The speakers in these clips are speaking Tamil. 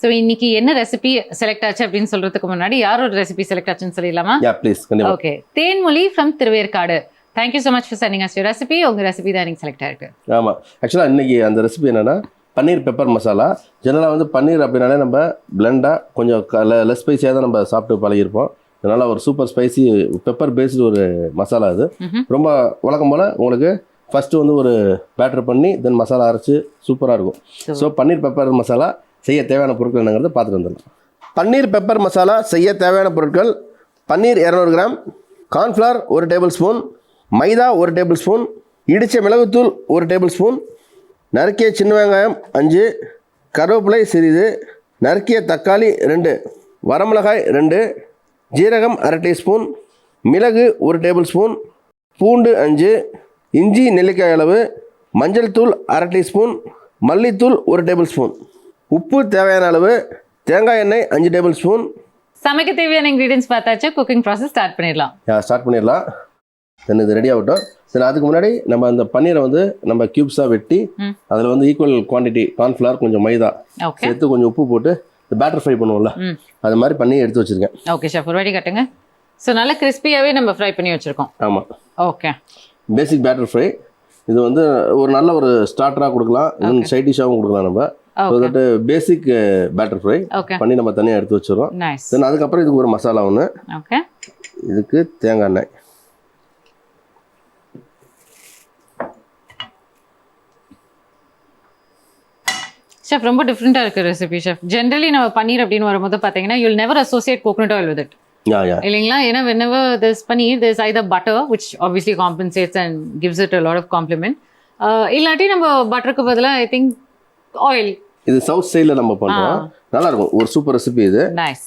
ஸோ இன்னைக்கு என்ன ரெசிபி செலக்ட் ஆச்சு அப்படின்னு சொல்றதுக்கு முன்னாடி யாரோட ரெசிபி செலக்ட் ஆச்சுன்னு சொல்லிடலாமா? Please. Okay, Thenmozhi from Thiruverkadu. Thank you so much for sending us your recipe. உங்க ரெசிபி தான் எனக்கு செலக்ட் ஆயிருக்கு. ஆமாம், ஆக்சுவலாக இன்னைக்கு அந்த ரெசிபி என்னன்னா பன்னீர் பெப்பர் மசாலா. ஜெனரலாக வந்து பன்னீர் அப்படின்னாலே நம்ம பிளெண்டாக கொஞ்சம் லெஸ் ஸ்பைஸியாக தான் நம்ம சாப்பிட்டு பழகிருப்போம். அதனால் ஒரு சூப்பர் ஸ்பைசி பெப்பர் பேஸ்டு ஒரு மசாலா அது. ரொம்ப வழக்கம் போல் உங்களுக்கு ஃபஸ்ட்டு வந்து ஒரு பேட்டர் பண்ணி தென் மசாலா அரைச்சி சூப்பராக இருக்கும். ஸோ பன்னீர் பெப்பர் மசாலா செய்ய தேவையான பொருட்கள் என்னங்கிறத பார்த்துட்டு வந்துடலாம். பன்னீர் பெப்பர் மசாலா செய்ய தேவையான பொருட்கள்: பன்னீர் 200 கிராம், கார்ன்ஃப்ளவர் 1 டேபிள் ஸ்பூன், மைதா 1 டேபிள் ஸ்பூன், இடித்த மிளகுத்தூள் 1 டேபிள் ஸ்பூன், நறுக்கிய சின்ன வெங்காயம் 5, கருவேப்பிலை சிறிது, நறுக்கிய தக்காளி 2, வரமிளகாய் 2, ஜீரகம் 1/2 டீஸ்பூன், மிளகு 1 டேபிள் ஸ்பூன், பூண்டு 5, இஞ்சி நெல்லிக்காய் அளவு, மஞ்சள் தூள் 1/2 டீஸ்பூன், மல்லித்தூள் 1 டேபிள் ஸ்பூன், உப்பு தேவையான அளவு, தேங்காய் எண்ணெய் 5 டேபிள் ஸ்பூன். சமைக்க தேவையான இன்க்ரீடியன்ஸ் பார்த்தாச்சு. குக்கிங் ப்ராசஸ் ஸ்டார்ட் பண்ணிடலாம். தென் இது ரெடி ஆகட்டும். சரி, அதுக்கு முன்னாடி நம்ம அந்த பன்னீரை வந்து நம்ம கியூப்ஸாக வெட்டி அதில் வந்து ஈக்குவல் குவான்டிட்டி கார்ன்ஃப்ளவர், கொஞ்சம் மைதா சேர்த்து கொஞ்சம் உப்பு போட்டு இந்த பேட்டர் ஃப்ரை பண்ணுவோம்ல, அது மாதிரி பண்ணி எடுத்து வச்சிருக்கேன். ஓகே ஷெஃப், ஒரு வாட்டி கட்டுங்க. ஸோ நல்லா கிறிஸ்பியாகவே நம்ம ஃப்ரை பண்ணி வச்சுருக்கோம். ஆமாம், ஓகே. பேசிக் பேட்டர் ஃப்ரை. இது வந்து ஒரு நல்ல ஒரு ஸ்டார்டராக கொடுக்கலாம், இன்னும் சைட் டிஷ்ஷாகவும் கொடுக்கலாம். நம்ம so that basic batter fry பண்ணி நம்ம தனியாக எடுத்து வச்சிடறோம். தென் அதுக்கப்புறம் இதுக்கு ஒரு மசாலா ஒன்று. ஓகே. இதுக்கு தேங்காய் எண்ணெய். ஷெஃப், ரொம்ப டிஃப்ரெண்ட்டாக இருக்குது ரெசிபி ஷெஃப். ஜென்ரலி நம்ம பன்னீர் அப்படின்னு வரும்போது பார்த்தீங்கன்னா you'll never associate coconut oil with it இல்லைங்களா? ஏன்னா whenever there's paneer there's either butter which obviously compensates and gives it a lot of compliment. இல்லாட்டி நம்ம பட்டருக்கு பதிலாக ஐ திங்க் ஆயில். இது சவுத் சைடில் நம்ம பண்ணுறோம், நல்லா இருக்கும். ஒரு சூப்பர் ரெசிபி இது. நைஸ்.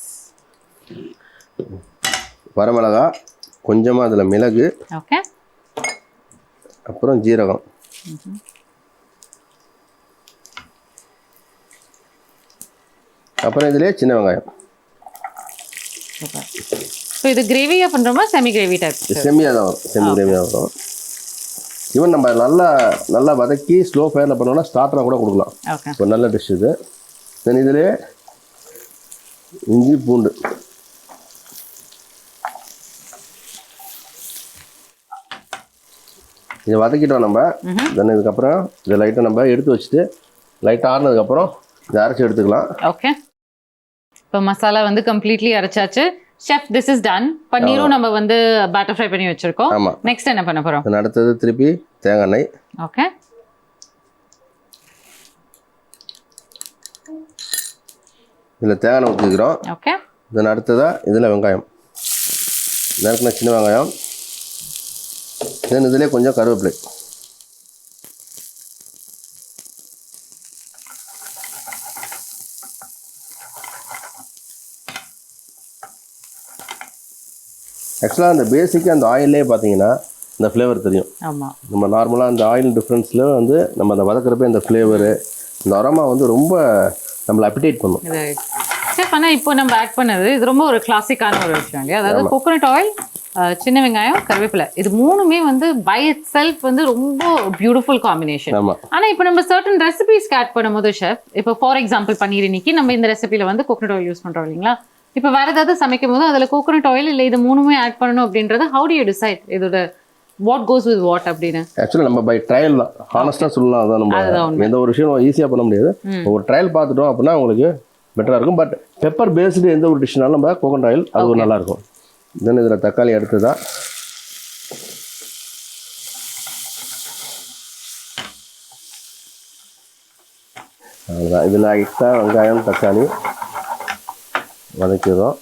வரமிளகா கொஞ்சமாக, அதில் மிளகு, ஓகே, அப்புறம் ஜீரகம், அப்புறம் இதிலே சின்ன வெங்காயம். ஸோ இது கிரேவியாக பண்ணுறோமா செமி கிரேவி டைப்? செமியாக தான் வரும், செமி கிரேவியாக வரும். ஈவன் நம்ம நல்லா வதக்கி ஸ்லோ ஃபயரில் பண்ணோம்னா ஸ்டார்டராக கூட கொடுக்கலாம். ஒரு நல்ல டிஷ் இது. தென் இதிலே இஞ்சி பூண்டு, இதை வதக்கிட்டோம் நம்ம. தென் இதுக்கப்புறம் இதை லைட்டாக நம்ம எடுத்து வச்சுட்டு லைட்டாக ஆறுனதுக்கப்புறம் இதை அரைச்சி எடுத்துக்கலாம். ஓகே. இப்போ மசாலா வந்து கம்ப்ளீட்லி அரைச்சாச்சு ஷெஃப். This is done. பன்னீரும் நம்ம வந்து பேட்டர் ஃப்ரை பண்ணி வச்சிருக்கோம். ஆமாம். நெக்ஸ்ட் என்ன பண்ண போகிறோம்? அடுத்தது திருப்பி தேங்காய் எண்ணெய். ஓகே. இதில் தேங்காய் எண்ணெய் ஊற்றிக்கிறோம். ஓகே. தென் அடுத்ததாக இதில் வெங்காயம், நறுக்கின சின்ன வெங்காயம். தென் இதிலே கொஞ்சம் கருவேப்பிலை. ஆக்சுவலாக அந்த பேசிக்காக அந்த ஆயிலே பார்த்தீங்கன்னா இந்த ஃப்ளேவர் தெரியும். ஆமாம். நம்ம நார்மலாக அந்த ஆயில் டிஃப்ரென்ஸில் வந்து நம்ம அந்த வதக்கிறப்ப இந்த ஃப்ளேவரு, இந்த அரோமா வந்து ரொம்ப நம்மளை அப்பிடேட் பண்ணும். ஷெஃப், ஆனால் இப்போ நம்ம ஆட் பண்ணது இது ரொம்ப ஒரு கிளாசிக்கான ஒரு விஷயம் இல்லையா? அதாவது கோகோனட் ஆயில், சின்ன வெங்காயம், கருவேப்பிலை, இது மூணுமே வந்து பை இட் செல்ஃப் வந்து ரொம்ப பியூட்டிஃபுல் காம்பினேஷன். ஆனால் இப்போ நம்ம சர்டன் ரெசிபிஸ்க்கு ஆட் பண்ணும்போது ஷெஃப், இப்போ ஃபார் எக்ஸாம்பிள் பன்னீர் இன்னைக்கு நம்ம இந்த ரெசிபியில் வந்து கோகோனட் ஆயில் யூஸ் பண்ணுறோம் இல்லைங்களா? இப்போ வேறு ஏதாவது சமைக்கும் போது அதில் கோகோனட் ஆயில் இல்லை இது மூணுமே ஆட் பண்ணணும் அப்படின்றது ஹவு டு யூ டிசைட் இதோட வாட் கோஸ் வித் வாட் அப்படின்னு? ஆக்சுவலாக நம்ம பை ட்ரையல் தான், ஹானஸ்ட்டாக சொல்லலாம். அதான் நம்ம எந்த ஒரு விஷயம் ஈஸியாக பண்ண முடியாது. ஒரு ட்ரையல் பார்த்துட்டோம் அப்படின்னா உங்களுக்கு பெட்டராக இருக்கும். பட் பெப்பர் பேஸ்டு எந்த ஒரு டிஷ்னாலும் நம்ம கோகோனட் ஆயில் அது ஒரு நல்லாயிருக்கும். தென் இதில் தக்காளி எடுத்துதான் அதுதான் இதில் லைட்டாக வெங்காயம் தக்காளி வதக்கிடுறோம்.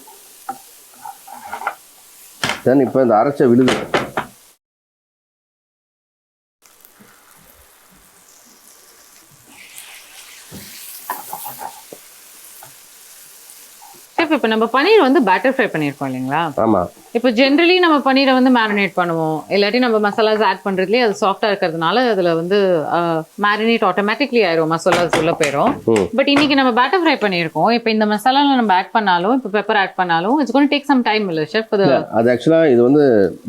தென் இப்போ இந்த அரைச்ச விழுது இப்போ நம்ம பன்னீர் வந்து பேட்டர் ஃப்ரை பண்ணியிருக்கோம் இல்லைங்களா? ஆமாம். இப்போ ஜென்ரலி நம்ம பன்னீரை வந்து மேரினேட் பண்ணுவோம், இல்லாட்டி நம்ம மசாலாஸ் ஆட் பண்ணுறதுலேயே அது சாஃப்டாக இருக்கிறதுனால அதில் வந்து மேரினேட் ஆட்டோமேட்டிக்லி ஆயிரும், மசாலாஸ் உள்ள போயிடும். பட் இன்னைக்கு நம்ம பேட்டர் ஃப்ரை பண்ணியிருக்கோம். இப்போ இந்த மசாலாவில் நம்ம ஆட் பண்ணாலும், இப்போ பெப்பர் ஆட் பண்ணாலும் it's going to take some time இல்லை ஷெஃப்? அது ஆக்சுவலாக இது வந்து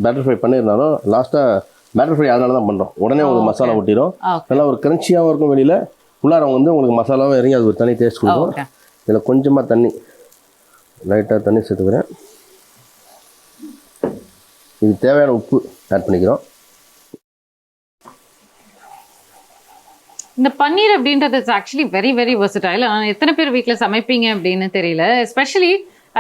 பேட்டர் ஃப்ரை பண்ணியிருந்தாலும் லாஸ்ட்டாக பேட்டர் ஃப்ரை அதனால தான் பண்ணுறோம். உடனே உங்களுக்கு மசாலா ஊட்டிடும், நல்லா ஒரு கிரன்ச்சியாகவும் இருக்கும் வெளியில், உள்ளார வந்து உங்களுக்கு மசாலாவும் இறங்கி அது ஒரு தனி டேஸ்ட் கொடுக்கும். இதில் கொஞ்சமாக தண்ணி, லைட்டாக தண்ணி சேர்த்துக்கிறேன். இது தேவையான உப்பு ஆட் பண்ணிக்கிறோம். இந்த பன்னீர் அப்படின்றது it's actually very very versatile. ஆனால் எத்தனை பேர் வீட்டில் சமைப்பீங்க அப்படின்னு தெரியல. Especially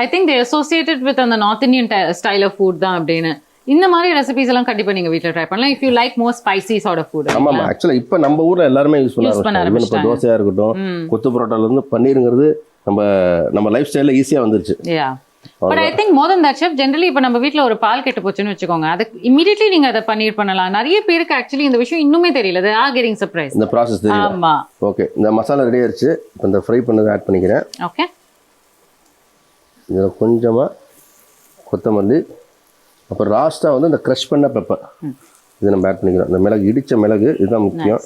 I think they associated with அந்த north Indian style of food தான் அப்படின்னு. இந்த மாதிரி ரெசிபிஸ் எல்லாம் கண்டிப்பாக நீங்கள் வீட்டில் ட்ரை பண்ணலாம் if you like more spicy sort of food. ஆமாம், ஆக்சுவலாக இப்போ நம்ம ஊரில் எல்லாருமே யூஸ் பண்ண ஆரம்பிச்சிட்டாங்க. இப்போ தோசையாக இருக்கட்டும், கொத்து பரோட்டாலேருந்து பன்னீருங்கிறது நம்ம லைஃப் ஸ்டைலில் ஈஸியாக வந்துருச்சு. But I think more than that chef, generally இப்போ நம்ம வீட்டில் ஒரு பால் கெட்டு போச்சுன்னு வச்சுக்கோங்க, அதுக்கு இமீடியட்லி நீங்கள் அதை பன்னீர் பண்ணலாம். நிறைய பேருக்கு ஆக்சுவலி இந்த விஷயம் இன்னுமே தெரியல. அது ஆர் கெட்டிங் சர்ப்ரைஸ். இந்த ப்ராசஸ் தெரியல. ஆமாம். ஓகே, இந்த மசாலா ரெடி ஆயிடுச்சு. இப்போ இந்த ஃப்ரை பண்ணதை ஆட் பண்ணிக்கிறேன். ஓகே, இதில் கொஞ்சமாக கொத்தமல்லி, அப்புறம் லாஸ்ட்டாக வந்து இந்த க்ரஷ் பண்ண பெப்பர் இதை நம்ம ஆட் பண்ணிக்கிறோம். இந்த மிளகு, இடித்த மிளகு, இதுதான் முக்கியம்.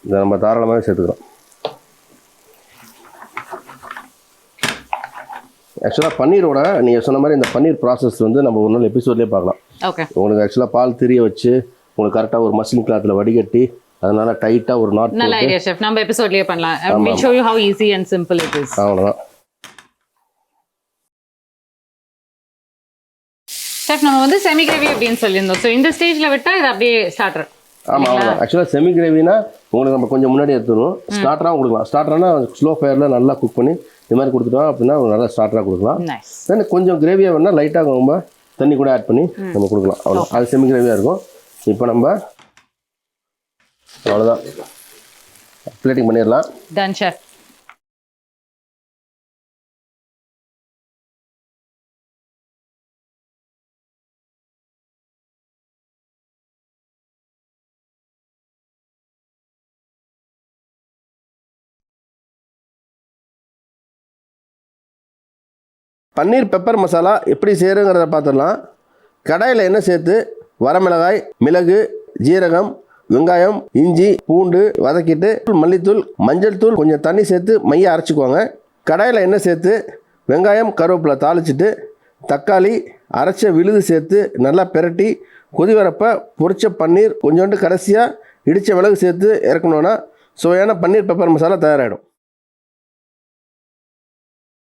இதை நம்ம தாராளமாக சேர்த்துக்கிறோம். ஆக்சுவலாக பன்னீரோட நீங்கள் சொன்ன மாதிரி இந்த பன்னீர் ப்ராசஸ் வந்து நம்ம ஒரு நாள் எபிசோட்லேயே பார்க்கலாம். ஓகே, உங்களுக்கு ஆக்சுவலாக பால் திரிய வச்சு உங்களுக்கு கரெக்டாக ஒரு மஸ்லின் கிளாத்தில் வடிகட்டி அதனால டைட்டாக ஒரு நாட். நல்ல ஐடியா ஷெஃப், நம்ம எபிசோட்லேயே பண்ணலாம். I will show you how easy and simple it is. அவ்வளோதான் ஷெஃப். நம்ம வந்து செமி கிரேவி அப்படின்னு சொல்லியிருந்தோம். ஸோ இந்த ஸ்டேஜில் விட்டால் இது அப்படியே ஸ்டார்டர். ஆமாம், அவ்வளோதான். ஆக்சுவலாக செமி கிரேவினா உங்களுக்கு நம்ம கொஞ்சம் முன்னாடி எடுத்துடணும். ஸ்டார்டராகவும் கொடுக்கலாம். ஸ்டார்டர்னா ஸ்லோ ஃபயரில் நல்லா குக் பண்ணி இது மாதிரி கொடுத்துட்டோம் அப்படின்னா நல்லா ஸ்டார்டராக கொடுக்கலாம். தென் கொஞ்சம் கிரேவியாக வேணால் லைட்டாக ரொம்ப தண்ணி கூட ஆட் பண்ணி நம்ம கொடுக்கலாம். அவ்வளோ, அது செமி கிரேவியாக இருக்கும். இப்போ நம்ம அவ்வளோதான் பிளேட்டிங் பண்ணிடலாம். Done chef. Paneer pepper masala எப்படி செய்கிறங்கிறத பார்த்துடலாம். கடாயில் எண்ணெய் சேர்த்து வரமிளகாய், மிளகு, ஜீரகம், வெங்காயம், இஞ்சி, பூண்டு வதக்கிட்டு மல்லித்தூள், மஞ்சள் தூள், கொஞ்சம் தண்ணி சேர்த்து மைய அரைச்சிக்குவாங்க. கடாயில் எண்ணெய் சேர்த்து வெங்காயம், கருவேப்பிலை தாளிச்சிட்டு தக்காளி, அரைச்ச விழுது சேர்த்து நல்லா பிரட்டி கொதி வரப்போ பொரிச்ச பன்னீர், கொஞ்சோண்டு கடைசியாக இடித்த மிளகு சேர்த்து இறக்கணுன்னா சுவையான பன்னீர் பெப்பர் மசாலா தயாராகிடும்.